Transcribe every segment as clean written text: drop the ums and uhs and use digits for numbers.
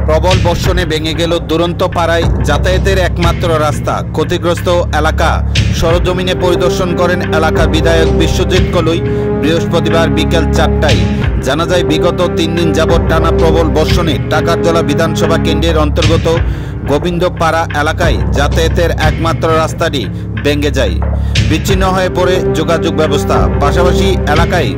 প্রবল বর্ষণে ভেঙে গেল দুরন্ত পাড়ায় যাতায়াতের একমাত্র রাস্তা। ক্ষতিগ্রস্ত এলাকা সরজমিনে পরিদর্শন করেন এলাকার বিধায়ক বিশ্বজিৎ কলুই বৃহস্পতিবার বিকেল 4টায়। জানা যায়, বিগত 3 দিন যাবৎ টানা প্রবল বর্ষণে টাকারজলা বিধানসভা কেন্দ্রের অন্তর্গত গোবিন্দপাড়া এলাকায় যাতায়াতের একমাত্র রাস্তাটি ভেঙে যায়। বিচ্ছিন্ন হয়ে পড়ে যোগাযোগ ব্যবস্থা। পাশাপাশি এলাকায়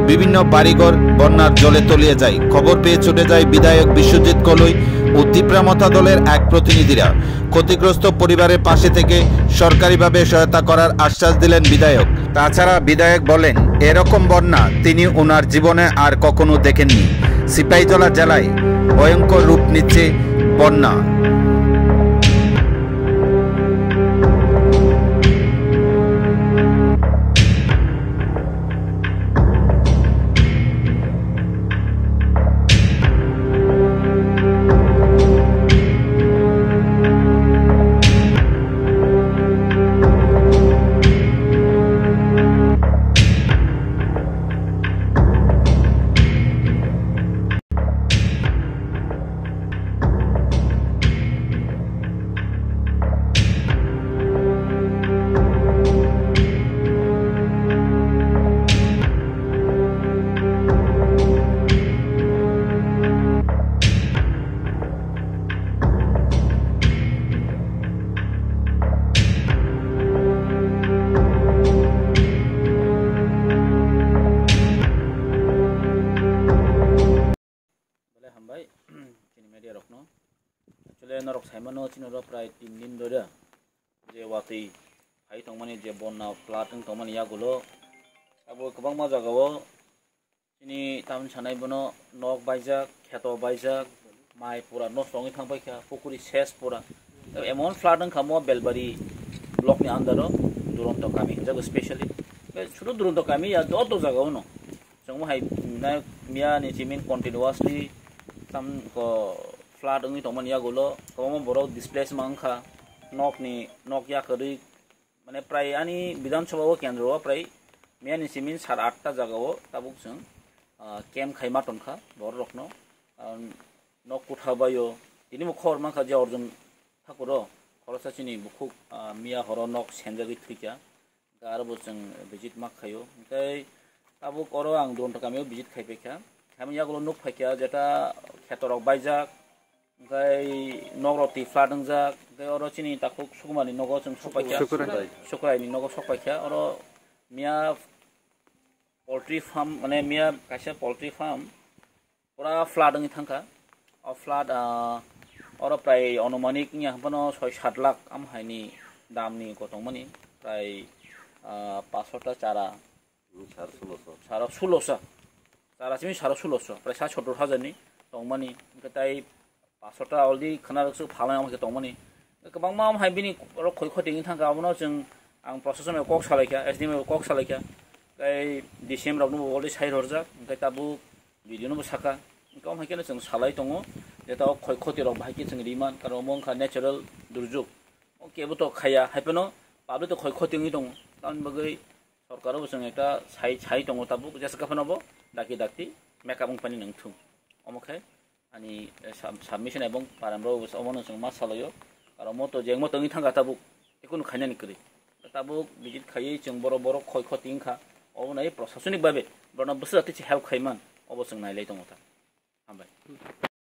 বিভিন্ন বাড়িঘর বন্যার জলে তলিয়ে যায়। খবর পেয়ে ছুটে যায় বিধায়ক বিশ্বজিৎ কলুই ও তীব্রামথা দলের এক প্রতিনিধিরা। ক্ষতিগ্রস্ত পরিবারের পাশে থেকে সরকারিভাবে সহায়তা করার আশ্বাস দিলেন বিধায়ক। তাছাড়া বিধায়ক বলেন, এরকম বন্যা তিনি ওনার জীবনে আর কখনো দেখেননি। সিপাহীজলা জেলায় ভয়ঙ্কর রূপ নিচ্ছে বন্যা। नरक साइमानो चिनर प्राय 3 दिन धरे जे वातै हाई तंगमानि जे बन्ना फ्लाटिं तंगमानि यागुलो अब गोबां मा जागाव चिनि तामन सानाय बनो नक बायजाक खेत बायजाक माइ पुरा नस्टङै थांबायखा पुकुरि सेस पुरा एमन फ्लाटिं खामो बेलबारि ब्लकनि आन्दारो दुरन्त गामि जागो स्पेशली शुरु दुरन्त गामि या दत जागाव न जों हाय मिया नि जिमिन कन्टिन्युअसलि ताम को फ्लाड अंगी तंगमानि यागुलो गोबां बर डिसप्लेस मांखा नक याखै माने प्राय आनी विधानसभा केन्द्र प्राय मियानि सिमिन 7-8टा जागाव ताबुक जों केम खाइमा टनखा बर रखनो नक कुथाबायो दिनि मखर मांखा जे अर्जुन ठाकुर खरसाचिनि बुखु मिया हर नक सेनजागै थैका गारबो जों विजिट माक खायो ओमफ्राय ताबुक अरो आं दुरन्त गामियाव विजिट खाइफैखा हामी यागुलो नुक फाइका जेटा खेतरक बायजाक ओमफ्राय नगरति फ्लादों जा ओमफ्राय अरो चिनि ताखौ सुकुमानि नगाव जों सफाइखा सुकुरायनि नगाव सफाइखा अरो मिया पोल्ट्री फार्म माने मिया कासे पोल्ट्री फार्म पुरा फ्लादों थांखा अ फ्लाद अरो प्राय अनुमानिक याहबनो 6-7 लाख आमहायनि दामनि गतंमानि प्राय 500टा चारा 1600 चारासिम 1600 प्राय 70,000 नि तंमानि ओमफ्राय 500टा अलरेडि खोनारसो फालाङाव तंमानि गोबां मा हायबिनि खय खथिनि थांगावनो जों आं प्रशासन कक सालायखा एसडीएम कक सालायखा ओमफ्राय डिसेम्बरावनो अलरेडि साइड हरजा ओमफ्राय ताबु भिडिअनोबो साका ओंखाम हायकेनो जों सालाय दङ जेता खय खथिरक बाहायके जों रिमान कारण मंखा नेचारेल दुर्जुग केबोथ खाया हायपेनो पाब्लिक खय खथिनि दङ तान बगै सरकाराबो जों एकटा साइ दङ ताबु जेसा गाफानाबो दाखि मेकआप कंपनी नंथु अमखाय अनि सबमिशन एवं पारामराव अमनो जों मा सालायो कारण मतो जें मतोनि थांगा ताबु एकुनु खायनानि करि ताबु विजिट खायै जों बर खय खथिंखा अबनाय प्रशासनिक भाबे बरना बसराति हेल्प खायमान अबसं नायलाय दङ ता हामबाय।